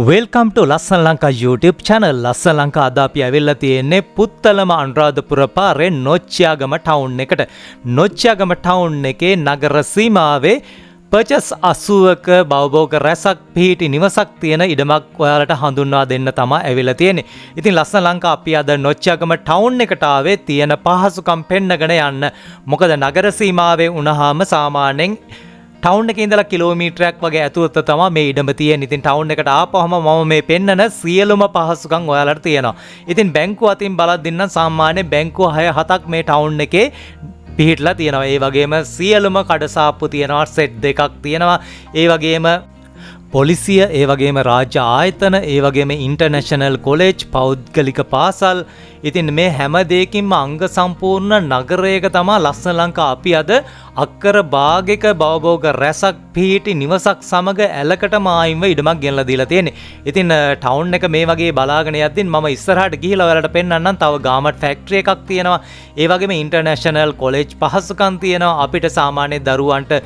Welcome ටු ලස්සන Lanka YouTube channel. ලස්සන ලංකා අද අපි ඇවිල්ලා තියෙන්නේ පුත්තලම අනුරාධපුර පාරේ නොච්චියාගම ටවුන් එකට. නොච්චියාගම ටවුන් එකේ නගර සීමාවේ පර්චස් 80ක බවභෝග රැසක් පිහිටි නිවසක් තියෙන ඉඩමක් ඔයාලට හඳුන්වා දෙන්න තමයි ඇවිල්ලා තියෙන්නේ. ඉතින් ලස්සන ලංකා අපි අද නොච්චියාගම ටවුන් එකට ආවේ තියෙන පහසුකම් පෙන්නගෙන යන්න. මොකද නගර සීමාවේ වුණාම සාමාන්‍යයෙන් ටවුන් එකේ ඉඳලා කිලෝමීටරයක් වගේ ඇතුළත තමයි මේ ඉඩම තියෙන්නේ. ඉතින් ටවුන් එකට ආපුවම මම මේ පෙන්නන සියලුම පහසුකම් ඔයාලට තියෙනවා. ඉතින් බැංකුව අතින් බලද්දී නම් සාමාන්‍ය බැංකුව 6-7ක් මේ ටවුන් එකේ පිහිටලා තියෙනවා. ඒ වගේම සියලුම කඩසාප්පු තියෙනවා, සෙට් දෙකක් තියෙනවා. ඒ වගේම පොලිසිය, ඒ වගේම රාජ්‍ය ආයතන, ඒ වගේම ඉන්ටර්නැෂනල් කොලෙජ්, පෞද්ගලික පාසල්. ඉතින් මේ හැම දෙයකින්ම අංග සම්පූර්ණ නගරයක තමයි ලස්සන ලංකා අපි අද අක්කර භාගයක බවභෝග රැසක් පිහිටි නිවසක් සමග ඇලකට මායිම්ව ඉඩමක් ගෙනලා දීලා තියෙන්නේ. ඉතින් ටවුන් එක මේ වගේ බලාගෙන යද්දී මම ඉස්සරහට ගිහිලා ඔයාලට පෙන්නන්නම්. තව ගාමට් ෆැක්ටරි එකක් තියෙනවා. ඒ වගේම ඉන්ටර්නැෂනල් කොලෙජ් පහසුකම් තියෙනවා. අපිට සාමාන්‍ය දරුවන්ට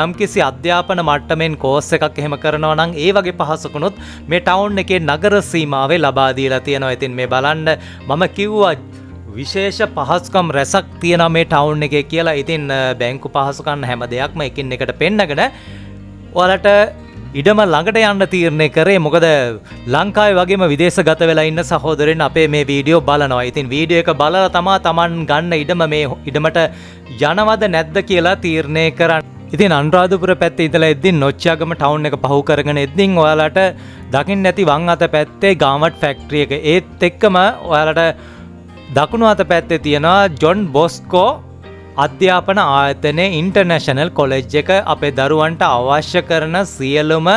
යම්කිසි අධ්‍යාපන මට්ටමින් කෝස් එකක් එහෙම කරනවා නම් ඒ වගේ පහසුකනුත් මේ ටවුන් එකේ නගර සීමාවේ ලබා දීලා තියෙනවා. ඉතින් මේ බලන්න මම කිව්වා විශේෂ පහසුකම් රැසක් තියෙනවා මේ ටවුන් එකේ කියලා. ඉතින් බැංකු පහසුකම් හැම දෙයක්ම එකින් එකට පෙන්නගෙන ඔයාලට ඉඩම ළඟට යන්න තීරණය කරේ. මොකද ලංකාවේ වගේම විදේශගත වෙලා ඉන්න සහෝදරයන් අපේ මේ වීඩියෝ බලනවා. ඉතින් වීඩියෝ එක බලලා තමයි Taman ගන්න ඉඩම මේ ඉඩමට යනවද නැද්ද කියලා තීරණය කරන්නේ. ඉතින් අනුරාධපුර පැත්තේ ඉඳලා එද්දී නොච්චියාගම ටවුන් එක පහු කරගෙන එද්දී ඔයාලට දකින්න ඇති වම් අත පැත්තේ ගාමට් ෆැක්ටරි එක. ඒත් එක්කම ඔයාලට දකුණු අත පැත්තේ තියෙනවා ජොන් බොස්කෝ අධ්‍යාපන ආයතනයේ ඉන්ටර්නැෂනල් කොලෙජ් එක. අපේ දරුවන්ට අවශ්‍ය කරන සියලුම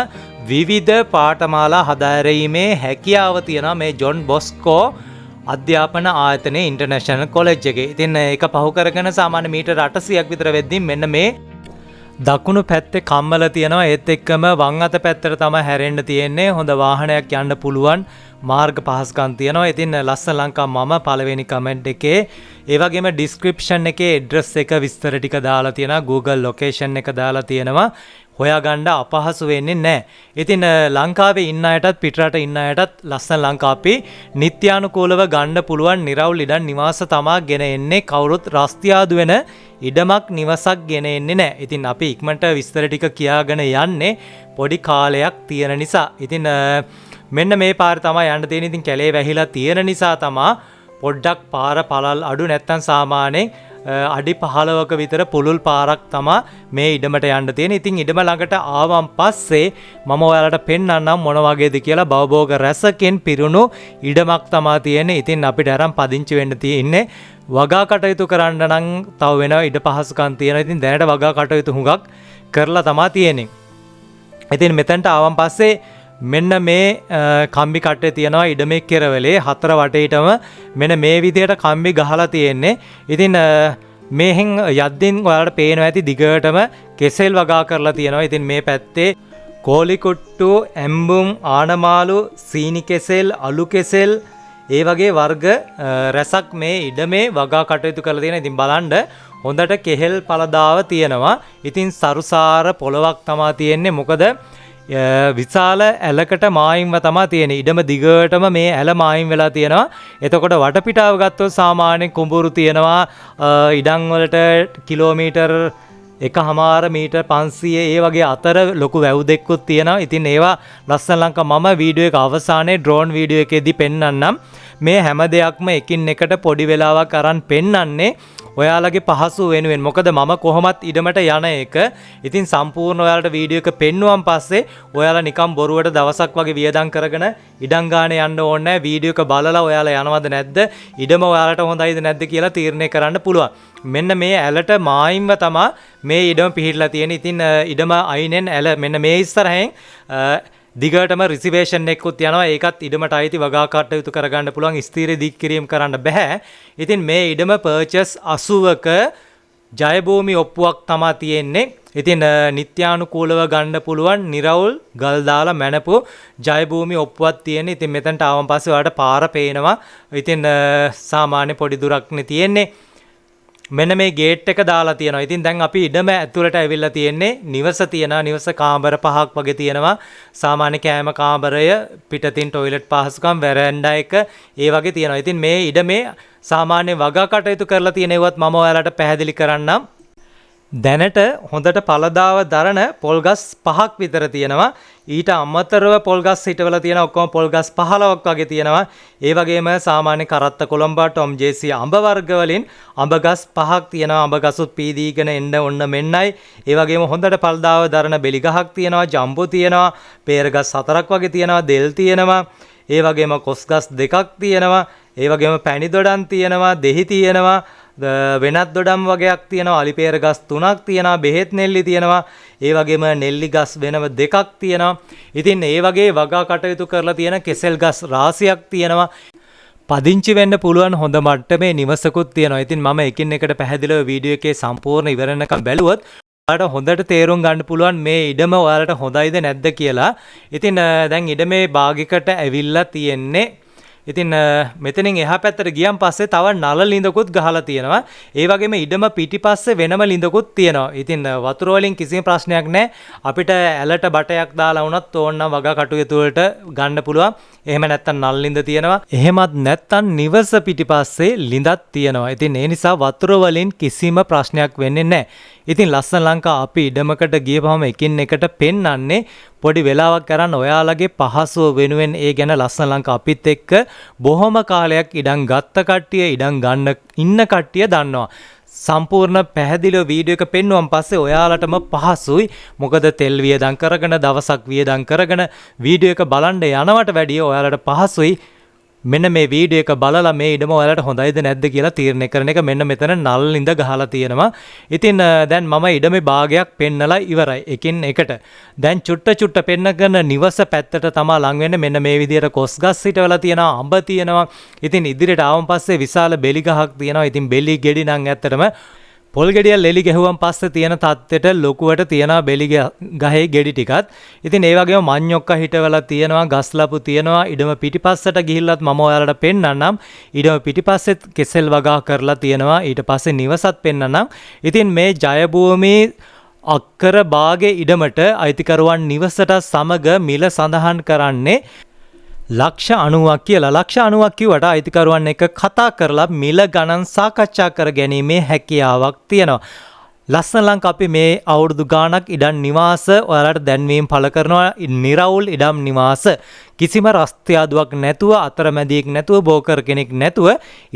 විවිධ පාඨමාලා හදාරීමේ හැකියාව තියෙනවා මේ ජොන් බොස්කෝ අධ්‍යාපන ආයතනයේ ඉන්ටර්නැෂනල් කොලෙජ් එකේ. ඉතින් ඒක පහු කරගෙන සාමාන්‍ය මීටර 800ක් විතර වෙද්දී මෙන්න මේ දකුණු පැත්තේ කම්මල තියෙනවා. ඒත් එක්කම වම් අත පැත්තට තමයි හැරෙන්න තියෙන්නේ. හොඳ වාහනයක් යන්න පුළුවන් මාර්ග පහසුකම් තියෙනවා. ඉතින් ලස්සන ලංකා මම පළවෙනි කමෙන්ට් එකේ ඒ වගේම ඩිස්ක්‍රිප්ෂන් එකේ ඇඩ්‍රස් එක විස්තර ටික දාලා තියෙනවා. Google ලොකේෂන් එක දාලා තියෙනවා. හොයාගන්න අපහසු වෙන්නේ නැහැ. ඉතින් ලංකාවේ ඉන්න අයටත් පිටරට ඉන්න අයටත් ලස්සන ලංකා අපි නිත්‍යානුකූලව ගන්න පුළුවන් නිරවුල් ඉඩම් නිවාස තමා ගෙන එන්නේ. කවුරුත් රස්තියාදු වෙන ඉඩමක් නිවසක් ගෙන එන්නේ නැහැ. ඉතින් අපි ඉක්මනට විස්තර ටික කියාගෙන යන්නේ පොඩි කාලයක් තියෙන නිසා. ඉතින් මෙන්න මේ පාර තමයි යන්න තියෙන්නේ. ඉතින් කැලේ වැහිලා තියෙන නිසා තමයි පොඩ්ඩක් පාර පළල් අඩු නැත්තම් සාමාන්‍යයෙන් අඩි 15ක විතර පුළුල් පාරක් තමයි මේ ඉඩමට යන්න තියෙන්නේ. ඉතින් ඉඩම ළඟට ආවන් පස්සේ මම ඔයාලට පෙන්නන්නම් මොන වගේද කියලා. බවභෝග රැසකින් පිරුණු ඉඩමක් තමයි තියෙන්නේ. ඉතින් අපිට අරන් පදිංචි වෙන්න තියෙන්නේ. වගා කටයුතු කරන්න නම් තව වෙන ඉඩ පහසුකම් තියෙනවා. ඉතින් දැනට වගා කටයුතු හුඟක් කරලා තමයි තියෙන්නේ. ඉතින් මෙතනට ආවන් පස්සේ මෙන්න මේ කම්බි කට්ටේ තියෙනවා ඉඩමේ කෙරවලේ 4 වටේටම මෙන්න මේ විදිහට කම්බි ගහලා තියෙන්නේ. ඉතින් මේහෙන් යද්දින් ඔයාලට පේනවා ඇති දිගටම කෙසෙල් වගා කරලා තියෙනවා. ඉතින් මේ පැත්තේ කෝලි කුට්ටු, ඇම්බුම්, ආනමාලු, සීනි කෙසෙල්, අලු කෙසෙල් ඒ වගේ වර්ග රැසක් මේ ඉඩමේ වගා කටයුතු කරලා තියෙනවා. ඉතින් බලන්න හොඳට කෙහෙල් පළදාව තියෙනවා. ඉතින් සරුසාර පොලවක් තමයි තියෙන්නේ. මොකද විශාල ඇලකට මායිම්ව තමයි තියෙන්නේ. ඉඩම දිගටම මේ ඇල මායිම් වෙලා තියෙනවා. එතකොට වටපිටාව ගත්තොත් සාමාන්‍යයෙන් කුඹුරු තියෙනවා. ඉඩම් වලට කිලෝමීටර් 1.5 මීටර් 500 ඒ වගේ අතර ලොකු වැව් දෙකකුත් තියෙනවා. ඉතින් ඒවා ලස්සන ලංකා මම වීඩියෝ එක අවසානයේ ඩ්‍රෝන් වීඩියෝ එකේදී පෙන්නන්නම්. මේ හැම දෙයක්ම එකින් එකට පොඩි වෙලාවක් අරන් පෙන්නන්නේ ඔයාලගේ පහසු වෙනුවෙන්. මොකද මම කොහොමත් ඉඩමට යන එක ඉතින් සම්පූර්ණ ඔයාලට වීඩියෝ එක පෙන්නුවන් පස්සේ ඔයාලා නිකන් බොරුවට දවසක් වගේ වියදම් කරගෙන ඉඩම් ගන්න යන්න ඕනේ නැහැ. වීඩියෝ එක බලලා ඔයාලා යනවද නැද්ද, ඉඩම ඔයාලට හොඳයිද නැද්ද කියලා තීරණය කරන්න පුළුවන්. මෙන්න මේ ඇලට මායිම්ව තමයි මේ ඉඩම පිහිටලා තියෙන්නේ. ඉතින් ඉඩම අයිනෙන් ඇල මෙන්න මේ ඉස්සරහෙන් දිගටම රිසිවේෂන් එකකුත් යනවා. ඒකත් ඉඩමට අයිති වගා කටයුතු කරගන්න පුළුවන්. ස්ථීර දික් කිරීම කරන්න බෑ. ඉතින් මේ ඉඩම පර්චස් 80ක ජයභූමි ඔප්පුවක් තමයි තියෙන්නේ. ඉතින් නිත්‍යානුකූලව ගන්න පුළුවන් නිරවුල් ගල් දාලා මැනපු ජයභූමි ඔප්පුවක් තියෙන්නේ. ඉතින් මෙතනට ආවන් පස්සේ ඔයාලට පාර පේනවා. ඉතින් සාමාන්‍ය පොඩි දුරක්නේ තියෙන්නේ. මෙන්න මේ ගේට් එක දාලා තියෙනවා. ඉතින් දැන් අපි ඉඩම ඇතුළට ඇවිල්ලා තියෙන්නේ. නිවස තියෙනවා. නිවස කාමර 5ක් වගේ තියෙනවා. සාමාන්‍ය කෑම කාමරය, පිටතින් টয়ලට් පහසුකම්, වැරැන්ඩා එක ඒ වගේ තියෙනවා. ඉතින් මේ ඉඩමේ සාමාන්‍ය වගා කටයුතු කරලා තියෙනවත් මම ඔයාලට පැහැදිලි කරන්නම්. දැනට හොඳට පළදාව දරන පොල්ගස් 5ක් විතර තියෙනවා. ඊට අමතරව පොල්ගස් හිටවලා තියෙන ඔක්කොම පොල්ගස් 15ක් වගේ තියෙනවා. ඒ වගේම සාමාන්‍ය කරත්ත කොළඹ ටොම් ජේසී අඹ වර්ග වලින් අඹගස් 5ක් තියෙනවා. අඹගසුත් පීදීගෙන එන්න ඔන්න මෙන්නයි. ඒ වගේම හොඳට පළදාව දරන බෙලි ගහක් තියෙනවා. ජම්බු තියෙනවා. peerගස් 4ක් වගේ තියෙනවා. දෙල් තියෙනවා. ඒ වගේම කොස් ගස් 2ක් තියෙනවා. ඒ වගේම පැණි දොඩම් තියෙනවා. දෙහි තියෙනවා. වෙනත් දොඩම් වගේක් තියෙනවා. අලිපේර ගස් 3ක් තියෙනවා. බෙහෙත් නෙල්ලි තියෙනවා. ඒ වගේම නෙල්ලි ගස් වෙනම 2ක් තියෙනවා. ඉතින් ඒ වගේ වගා කටයුතු කරලා තියෙන කෙසෙල් ගස් රාශියක් තියෙනවා. පදිංචි වෙන්න පුළුවන් හොඳ මට්ටමේ නිවසකුත් තියෙනවා. ඉතින් මම එකින් එකට පැහැදිලිව වීඩියෝ එකේ සම්පූර්ණ ඉවර වෙනකම් බැලුවොත් ඔයාලට හොඳට තේරුම් ගන්න පුළුවන් මේ ඉඩම ඔයාලට හොඳයිද නැද්ද කියලා. ඉතින් දැන් ඉඩමේ භාගයකට ඇවිල්ලා තියෙන්නේ. ඉතින් මෙතනින් එහා පැත්තට ගියන් පස්සේ තව නල ලිඳකුත් ගහලා තියෙනවා. ඒ වගේම ඉඩම පිටිපස්සේ වෙනම ලිඳකුත් තියෙනවා. ඉතින් වතුර වලින් කිසිම ප්‍රශ්නයක් නැහැ. අපිට ඇලට බටයක් දාලා වුණත් ඕනනම් වගා කටයුතු වලට ගන්න පුළුවන්. එහෙම නැත්නම් නල ලිඳ තියෙනවා. එහෙමත් නැත්නම් නිවස පිටිපස්සේ ලිඳක් තියෙනවා. ඉතින් ඒ නිසා වතුර වලින් කිසිම ප්‍රශ්නයක් වෙන්නේ නැහැ. ඉතින් ලස්සන ලංකා අපි ඉඩමකට ගියපහම එකින් එකට පෙන්වන්නේ පොඩි වෙලාවක් කරන් ඔයාලගේ පහසුව වෙනුවෙන් ඒ ගැන ලස්සන ලංකා අපිත් එක්ක බොහොම කාලයක් ඉඩම් ගත්ත කට්ටිය ඉඩම් ගන්න ඉන්න කට්ටිය දන්නවා. සම්පූර්ණ පැහැදිලිව වීඩියෝ එක පෙන්වුවන් පස්සේ ඔයාලටම පහසුයි. මොකද තෙල් වියදම් කරගෙන දවසක් වියදම් කරගෙන වීඩියෝ එක බලන්න යනවට වැඩිය ඔයාලට පහසුයි. මෙන්න මේ වීඩියෝ එක බලලා මේ ඉඩම ඔයාලට හොඳයිද නැද්ද කියලා තීරණය කරන එක. මෙන්න මෙතන නල් ලිඳ ගහලා තියෙනවා. ඉතින් දැන් මම ඉඩමේ භාගයක් පෙන්නලා ඉවරයි. එකින් එකට. දැන් චුට්ට පෙන්නගෙන නිවස පැත්තට තමා ලං වෙන්නේ. මෙන්න මේ විදියට කොස් ගස් හිටවලා තියෙනවා. අඹ තියෙනවා. ඉතින් ඉදිරියට ආවන් පස්සේ විශාල බෙලි ගහක් තියෙනවා. ඉතින් බෙලි ගෙඩි නම් ඇත්තටම පොල් ගෙඩිය ලෙලි ගැහුවන් පස්සේ තියෙන තත්ත්වෙට ලොකුවට තියෙනවා බෙලි ගහේ ගෙඩි ටිකත්. ඉතින් ඒ වගේම මඤ්ඤොක්ක හිටවලා තියෙනවා, ගස්ලපු තියෙනවා. ඉඩම පිටිපස්සට ගිහිල්ලත් මම ඔයාලට පෙන්නන්නම්. ඉඩම පිටිපස්සෙත් කෙසෙල් වගා කරලා තියෙනවා. ඊට පස්සේ නිවසත් පෙන්නන්නම්. ඉතින් මේ ජයභූමි අක්කර භාගේ ඉඩමට අයිතිකරුවන් නිවසට සමග මිල සඳහන් කරන්නේ ලක්ෂ 90ක් කියලා. ලක්ෂ 90ක් කිව්වට අයිතිකරුවන් එක කතා කරලා මිල ගණන් සාකච්ඡා කර ගැනීමේ හැකියාවක් තියෙනවා. ලස්සන ලංකා අපි මේ අවුරුදු ගාණක් ඉඩම් නිවාස ඔයාලට දැන්වීම පළ කරනවා. නිරවුල් ඉඩම් නිවාස කිසිම රස්තියාදුවක් නැතුව, අතරමැදියෙක් නැතුව, බෝකර් කෙනෙක් නැතුව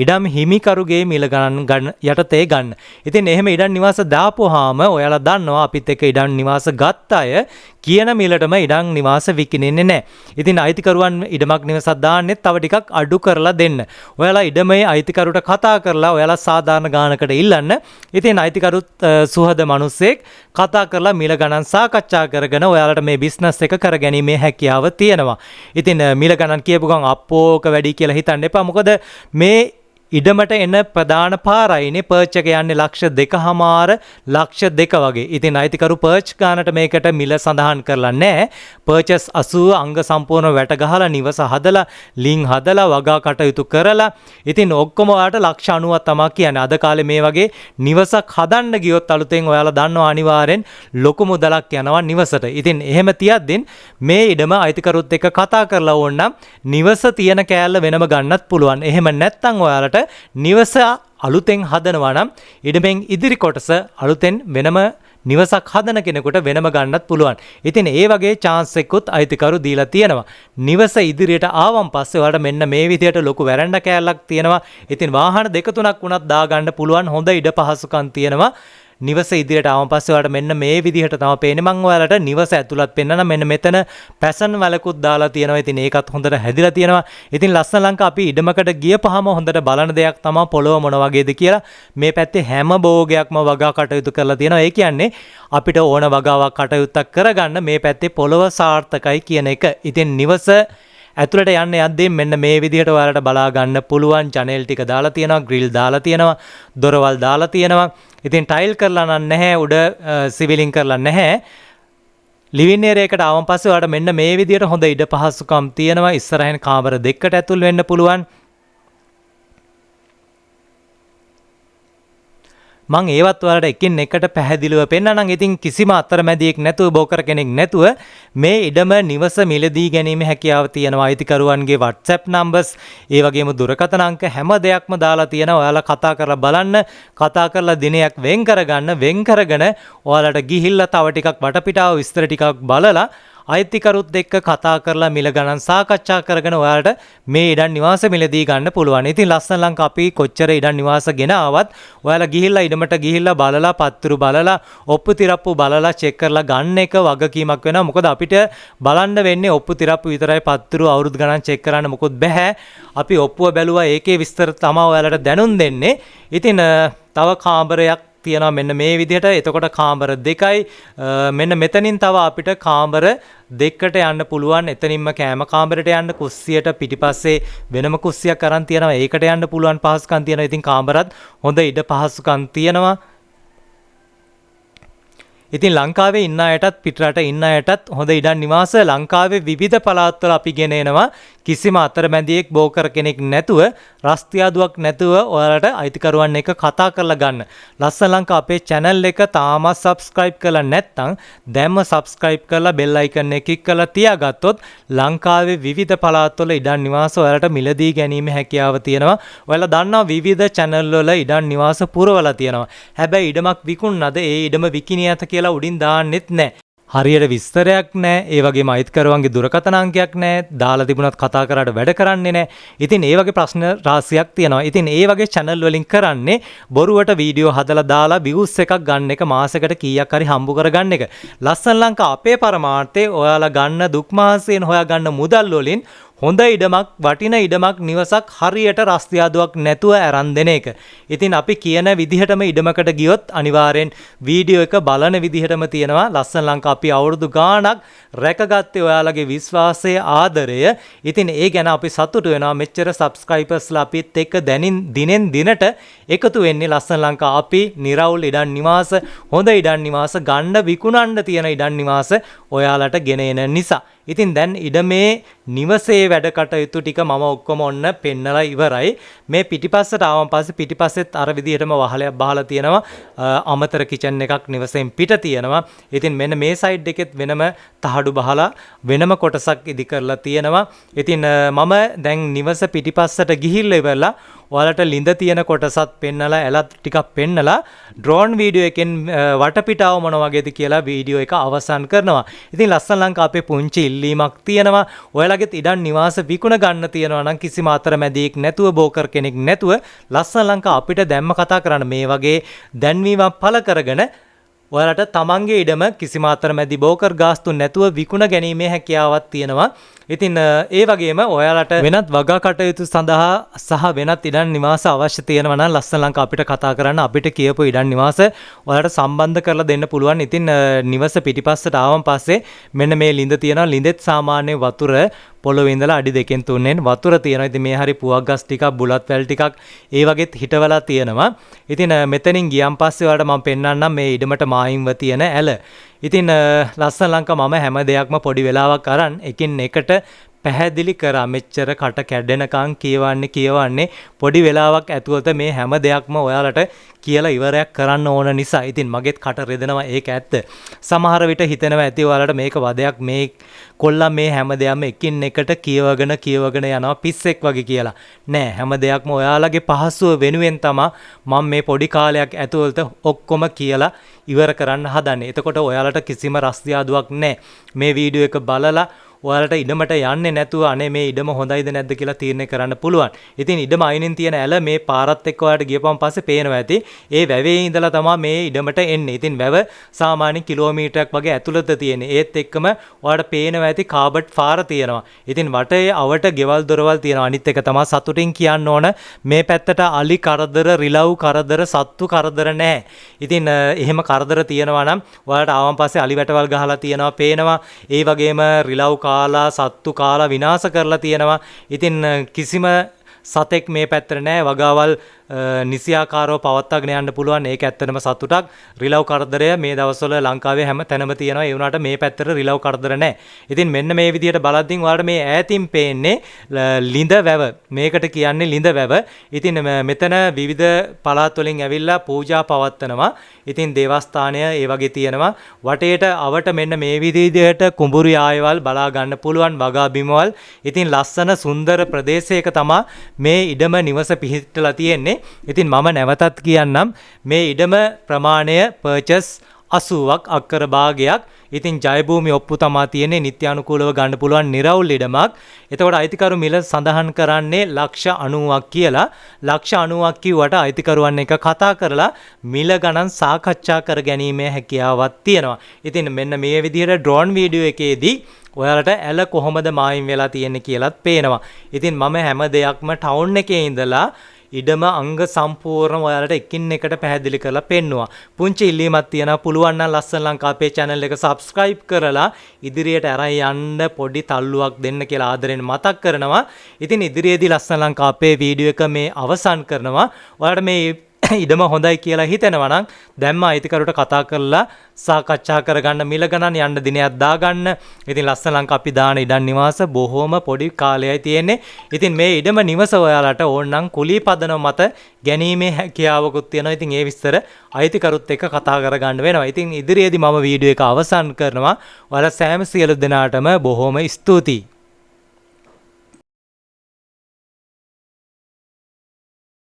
ඉඩම් හිමිකරුගේ මිල ගණන් යටතේ ගන්න. ඉතින් එහෙම ඉඩම් නිවාස දාපුවාම ඔයාලා දන්නවා අපිත් එක්ක ඉඩම් නිවාස ගත්ත අය කියන මිලටම ඉඩම් නිවාස විකිනෙන්නේ නැහැ. ඉතින් අයිතිකරුවන් ඉඩමක් නිවසක් දාන්නෙත් තව ටිකක් අඩු කරලා දෙන්න. ඔයාලා ඉඩමේ අයිතිකරුට කතා කරලා ඔයාලා සාධාරණ ගාණකට ඉල්ලන්න. ඉතින් අයිතිකරුත් සුහද මිනිස්සෙක් කතා කරලා මිල ගණන් සාකච්ඡා කරගෙන ඔයාලට මේ බිස්නස් එක කරගැනීමේ හැකියාව තියෙනවා. ඉතින් මිල ගණන් කියපු ගමන් අප්පෝක වැඩි කියලා හිතන්න එපා. මොකද මේ ඉඩමට එන ප්‍රධාන පාරයිනේ පර්ච් එක යන්නේ ලක්ෂ 2.5 ලක්ෂ 2 වගේ. ඉතින් අයිතිකරු පර්ච් ගානට මේකට මිල සඳහන් කරලා නැහැ. පර්චස් 80 අංග සම්පූර්ණ වැට ගහලා නිවස හදලා ලින් හදලා වගා කටයුතු කරලා ඉතින් ඔක්කොම ඔයාලට ලක්ෂ 90ක් තමයි කියන්නේ. අද කාලේ මේ වගේ නිවසක් හදන්න ගියොත් අලුතෙන් ඔයාලා දන්නවා අනිවාර්යෙන් ලොකු මුදලක් යනවා නිවසට. ඉතින් එහෙම තියද්දින් මේ ඉඩම අයිතිකරුත් එක්ක කතා කරලා ඕනනම් නිවස තියෙන කෑල්ල වෙනම ගන්නත් පුළුවන්. එහෙම නැත්නම් ඔයාලට නිවස අලුතෙන් හදනවා නම් ඉඩමෙන් ඉදිරි කොටස අලුතෙන් වෙනම නිවසක් හදන කෙනෙකුට වෙනම ගන්නත් පුළුවන්. ඉතින් ඒ වගේ chance එකකුත් අයිතිකරු දීලා තියෙනවා. නිවස ඉදිරියට ආවන් පස්සේ ඔයාලට මෙන්න මේ විදියට ලොකු වැරැන්ඩ කෑල්ලක් තියෙනවා. ඉතින් වාහන දෙක තුනක් වුණත් දා ගන්න පුළුවන් හොඳ ඉඩ පහසුකම් තියෙනවා. නිවස ඉදිරියට ආවන් පස්සේ ඔයාලට මෙන්න මේ විදිහට තමයි පේන්නේ. මම ඔයාලට නිවස ඇතුළත් පෙන්නන මෙන්න මෙතන පැසන් වලකුත් දාලා තියෙනවා. ඉතින් ඒකත් හොඳට හැදිලා තියෙනවා. ඉතින් ලස්සන ලංකා අපි ඉඩමකට ගියපහම හොඳට බලන දෙයක් තමයි පොළොව මොන වගේද කියලා. මේ පැත්තේ හැම භෝගයක්ම වගා කටයුතු කරලා තියෙනවා. ඒ කියන්නේ අපිට ඕන වගාවක් කටයුත්තක් කරගන්න මේ පැත්තේ පොළොව සාර්ථකයි කියන එක. ඉතින් නිවස ඇතුළට යන්න යද්දී මෙන්න මේ විදිහට ඔයාලට බලා ගන්න පුළුවන්. ජනෙල් ටික දාලා තියෙනවා, ග්‍රිල් දාලා තියෙනවා, දොරවල් දාලා තියෙනවා. ඉතින් ටයිල් කරලා නැහැ, උඩ සිවිලින් කරලා නැහැ. ලිවින් ඒරියා එකට ආවන් පස්සේ ඔයාලට මෙන්න මේ විදිහට හොඳ ඉඩ පහසුකම් තියෙනවා. ඉස්සරහින් කාමර දෙකකට ඇතුල් වෙන්න පුළුවන්. මම ඒවත් ඔයාලට එකින් එකට පැහැදිලිව පෙන්නනම්. ඉතින් කිසිම අතරමැදියෙක් නැතුව බෝකර කෙනෙක් නැතුව මේ ඉඩම නිවස මිලදී ගැනීම හැකියාව තියෙනවා. අයිතිකරුවන්ගේ WhatsApp numbers ඒ වගේම දුරකථන අංක හැම දෙයක්ම දාලා තියෙනවා. ඔයාලා කතා කරලා බලන්න, කතා කරලා දිනයක් වෙන් කරගන්න, වෙන් කරගෙන ඔයාලට ගිහිල්ලා තව ටිකක් වටපිටාව විස්තර ටිකක් බලලා අයිතිකරුත් එක්ක කතා කරලා මිල ගණන් සාකච්ඡා කරගෙන ඔයාලට මේ ඉඩම් නිවාස මිලදී ගන්න පුළුවන්. ඉතින් ලස්සන ලංකා අපි කොච්චර ඉඩම් නිවාස ගෙන ආවත් ඔයාලා ගිහිල්ලා ඉඩමට ගිහිල්ලා බලලා පත්තුරු බලලා ඔප්පු තිරප්පු බලලා චෙක් කරලා ගන්න එක වගකීමක් වෙනවා. මොකද අපිට බලන්න වෙන්නේ ඔප්පු තිරප්පු විතරයි, පත්තුරු අවුරුදු ගණන් චෙක් කරන්න මොකොත් බෑ. අපි ඔප්පුව බැලුවා, ඒකේ විස්තර තමයි ඔයාලට දැනුම් දෙන්නේ. ඉතින් තව කාමරයක් තියෙනවා මෙන්න මේ විදිහට. එතකොට කාමර දෙකයි. මෙන්න මෙතනින් තව අපිට කාමර දෙකකට යන්න පුළුවන්. එතනින්ම කෑම කාමරයට යන්න, කුස්සියට පිටිපස්සේ වෙනම කුස්සියක් අරන් තියෙනවා, ඒකට යන්න පුළුවන් පහසුකම් තියෙනවා. ඉතින් කාමරත් හොඳ ඉඩ පහසුකම් තියෙනවා. ඉතින් ලංකාවේ ඉන්න අයටත් පිටරට ඉන්න අයටත් හොඳ ඉඩම් නිවාස ලංකාවේ විවිධ පළාත්වල අපි ගෙන එනවා. කිසිම අතරමැදියෙක් බෝකර කෙනෙක් නැතුව, රස්තියාදුවක් නැතුව ඔයාලට අයිතිකරුවන් එක කතා කරලා ගන්න. ලස්සන ලංකා අපේ channel එක තාමත් subscribe කරලා නැත්නම් දැන්ම subscribe කරලා bell icon එක click කරලා තියාගත්තොත් ලංකාවේ විවිධ පළාත්වල ඉඩම් නිවාස ඔයාලට මිලදී ගැනීම හැකියාව තියෙනවා. ඔයාලා දන්නවා විවිධ channel වල ඉඩම් නිවාස පුරවලා තියෙනවා. හැබැයි ඉඩමක් විකුණනද ඒ ඉඩම විකිණියත කියලා උඩින් දාන්නෙත් නැහැ. හරියට විස්තරයක් නැහැ. ඒ වගේම අයිතිකරුවන්ගේ දුරකථන අංකයක් නැහැ. දාලා තිබුණත් කතා කරාට වැඩ කරන්නේ නැහැ. ඉතින් ඒ වගේ ප්‍රශ්න රාශියක් තියෙනවා. ඉතින් ඒ වගේ channel වලින් කරන්නේ බොරුවට වීඩියෝ හදලා දාලා views එකක් ගන්න එක, මාසෙකට කීයක් හරි හම්බ කරගන්න එක. ලස්සන ලංකා අපේ පරමාර්ථය ඔයාලා ගන්න දුක් මහන්සියෙන් හොයා ගන්න මුදල් වලින් හොඳ ඉඩමක්, වටින ඉඩමක්, නිවසක් හරියට රස්තියාදුවක් නැතුව අරන් දෙන එක. ඉතින් අපි කියන විදිහටම ඉඩමකට ගියොත් අනිවාර්යෙන් වීඩියෝ එක බලන විදිහටම තියෙනවා. ලස්සන ලංකා අපි අවුරුදු ගාණක් රැකගත්තේ ඔයාලගේ විශ්වාසය, ආදරය. ඉතින් ඒ ගැන අපි සතුටු වෙනවා. මෙච්චර subscribersලා අපිත් එක්ක දිනෙන් දිනට එකතු වෙන්නේ. ලස්සන ලංකා අපි නිරවුල් ඉඩම් නිවාස, හොඳ ඉඩම් නිවාස, ගන්න විකුණන්න තියෙන ඉඩම් නිවාස ඔයාලට ගෙන එන නිසා. ඉතින් දැන් ඉඩමේ නිවසේ වැඩ කටයුතු ටික මම ඔක්කොම ඔන්න පෙන්නලා ඉවරයි. මේ පිටිපස්සට ආවන් පස්සේ පිටිපස්සෙත් අර විදිහටම වහලයක් බහලා තියෙනවා. අමතර කිචන් එකක් නිවසෙන් පිට තියෙනවා. ඉතින් මෙන්න මේ සයිඩ් එකෙත් වෙනම තහඩු බහලා වෙනම කොටසක් ඉදි කරලා තියෙනවා. ඉතින් මම දැන් නිවස පිටිපස්සට ගිහිල්ලා ඉවරලා ඔයාලට ලිඳ තියෙන කොටසත් පෙන්නලා, ඇලත් ටිකක් පෙන්නලා ඩ්‍රෝන් වීඩියෝ එකෙන් වටපිටාව මොන වගේද කියලා වීඩියෝ එක අවසන් කරනවා. ඉතින් ලස්සන ලංකා අපේ පුංචි ඉල්ලීමක් තියෙනවා. ඔයාලගෙත් ඉඩම් නිවාස විකුණ ගන්න තියෙනවා නම් කිසිම අතරමැදියෙක් නැතුව, බෝකර් කෙනෙක් නැතුව ලස්සන ලංකා අපිට දැම්ම කතා කරන්න. මේ වගේ දැන්වීමක් පළ කරගෙන ඔයාලට තමන්ගේ ඉඩම කිසිම අතරමැදි බෝකර් ගාස්තු නැතුව විකුණ ගැනීමේ හැකියාවක් තියෙනවා. ඉතින් ඒ වගේම ඔයාලට වෙනත් වගා කටයුතු සඳහා සහ වෙනත් ඉඩම් නිවාස අවශ්‍ය තියෙනවා නම් ලස්සන ලංකා අපිට කතා කරන්න. අපිට කියපු ඉඩම් නිවාස ඔයාලට සම්බන්ධ කරලා දෙන්න පුළුවන්. ඉතින් නිවස පිටිපස්සට ආවන් පස්සේ මෙන්න මේ ලිඳ තියෙනවා. ලිඳෙත් සාමාන්‍ය වතුර පොළොවේ ඉඳලා අඩි 2කින් 3ෙන් වතුර තියෙනවා. ඉතින් මේ හරි පුවක් ගස් ටිකක්, බුලත් වැල් ටිකක් ඒ වගේත් හිටවලා තියෙනවා. ඉතින් මෙතනින් ගියන් පස්සේ ඔයාලට මම පෙන්නන්නම් මේ ඉඩමට මායිම්ව තියෙන ඇල. ඉතින් ලස්සන ලංකා මම හැම දෙයක්ම පොඩි වෙලාවක් අරන් එකින් එකට පැහැදිලි කරා. මෙච්චර කට කැඩෙනකන් කියවන්නේ පොඩි වෙලාවක් ඇතුළත මේ හැම දෙයක්ම ඔයාලට කියලා ඉවරයක් කරන්න ඕන නිසා. ඉතින් මගෙත් කට රෙදෙනවා, ඒක ඇත්ත. සමහර විට හිතෙනවා ඇති ඔයාලට මේක වදයක්, මේ කොල්ලා මේ හැම දෙයක්ම එකින් එකට කියවගෙන යනවා පිස්සෙක් වගේ කියලා. නෑ, හැම දෙයක්ම ඔයාලගේ පහසුව වෙනුවෙන් තමයි මම මේ පොඩි කාලයක් ඇතුළත ඔක්කොම කියලා ඉවර කරන්න හදන්නේ. එතකොට ඔයාලට කිසිම රස්තියාදුවක් නෑ. මේ වීඩියෝ එක බලලා ඔයාලට ඉඩමට යන්නේ නැතුව අනේ මේ ඉඩම හොඳයිද නැද්ද කියලා තීරණය කරන්න පුළුවන්. ඉතින් ඉඩම අයිනෙන් තියෙන ඇල මේ පාරත් එක්ක ඔයාලට ගියපන් පස්සේ පේනවා ඇති. ඒ වැවේ ඉඳලා තමයි මේ ඉඩමට එන්නේ. ඉතින් වැව සාමාන්‍ය කිලෝමීටරයක් වගේ ඇතුළත තියෙන්නේ. ඒත් එක්කම ඔයාලට පේනවා ඇති කාබට් පාර තියෙනවා. ඉතින් වටේ අවට ගෙවල් දොරවල් තියෙනවා. අනිත් එක තමයි සතුටින් කියන්න ඕන මේ පැත්තට අලි කරදර, රිලව් කරදර, සත්තු කරදර නැහැ. ඉතින් එහෙම කරදර තියෙනවා නම් ඔයාලට ආවන් පස්සේ අලි වැටවල් ගහලා තියෙනවා පේනවා. ඒ වගේම රිලව් කාලා, සත්තු කාලා විනාශ කරලා තියෙනවා. ඉතින් කිසිම සතෙක් මේ පැත්තට නැහැ. වගාවල් නිසියාකාරව පවත්වාගෙන යන්න පුළුවන්. ඒක ඇත්තටම සතුටක්. රිලව් කරදරය මේ දවස්වල ලංකාවේ හැම තැනම තියෙනවා. ඒ වුණාට මේ පැත්තට රිලව් කරදර නැහැ. ඉතින් මෙන්න මේ විදිහට බලද්දී ඔයාලට මේ ඈතින් පේන්නේ ලිඳ වැව. මේකට කියන්නේ ලිඳ වැව. ඉතින් මෙතන විවිධ පළාත් වලින් ඇවිල්ලා පූජා පවත්වනවා. ඉතින් දේවස්ථානය ඒ වගේ තියෙනවා. වටේට අවට මෙන්න මේ විදිහට කුඹුරු ආයවල් බලා ගන්න පුළුවන් වගා බිමවල්. ඉතින් ලස්සන සුන්දර ප්‍රදේශයක තමයි මේ ඉඩම නිවස පිහිටලා තියෙන්නේ. ඉතින් මම නැවතත් කියන්නම් මේ ඉඩම ප්‍රමාණය පර්චස් 80ක් අක්කර භාගයක්. ඉතින් ජයභූමි ඔප්පු තමා තියෙන්නේ නිත්‍යානුකූලව ගන්න පුළුවන් නිරවුල් ඉඩමක්. එතකොට අයිතිකරු මිල සඳහන් කරන්නේ ලක්ෂ 90ක් කියලා. ලක්ෂ 90ක් කිව්වට අයිතිකරුවන් එක කතා කරලා මිල ගණන් සාකච්ඡා කර ගැනීමේ හැකියාවක් තියෙනවා. ඉතින් මෙන්න මේ විදිහට ඩ්‍රෝන් වීඩියෝ එකේදී ඔයාලට ඇල කොහොමද මායිම් වෙලා තියෙන්නේ කියලාත් පේනවා. ඉතින් මම හැම දෙයක්ම ටවුන් එකේ ඉඳලා ඉඩම අංග සම්පූර්ණ ඔයාලට එකින් එකට පැහැදිලි කරලා පෙන්නවා. පුංචි ඉල්ලීමක් තියෙනවා. පුළුවන් නම් ලස්සන ලංකා අපේ channel එක subscribe කරලා ඉදිරියට අරන් යන්න පොඩි තල්ලුවක් දෙන්න කියලා ආදරෙන් මතක් කරනවා. ඉතින් ඉදිරියේදී ලස්සන ලංකා අපේ වීඩියෝ එක මේ අවසන් කරනවා. ඔයාලට මේ ඉඩම හොඳයි කියලා හිතෙනවා නම් දැම්ම අයිතිකරුට කතා කරලා සාකච්ඡා කරගන්න මිල ගණන් යන්න දිනයක් දාගන්න. ඉතින් ලස්සන ලංකා අපි දාන ඉඩම් නිවාස බොහොම පොඩි කාලයයි තියෙන්නේ. ඉතින් මේ ඉඩම නිවස ඔයාලට ඕනනම් කුලී පදනම මත ගැනීමේ හැකියාවකුත් තියෙනවා. ඉතින් ඒ විස්තර අයිතිකරුත් එක්ක කතා කරගන්න වෙනවා. ඉතින් ඉදිරියේදී මම වීඩියෝ එක අවසන් කරනවා. ඔයාලා සෑම සියලු දෙනාටම බොහොම ස්තුතියි.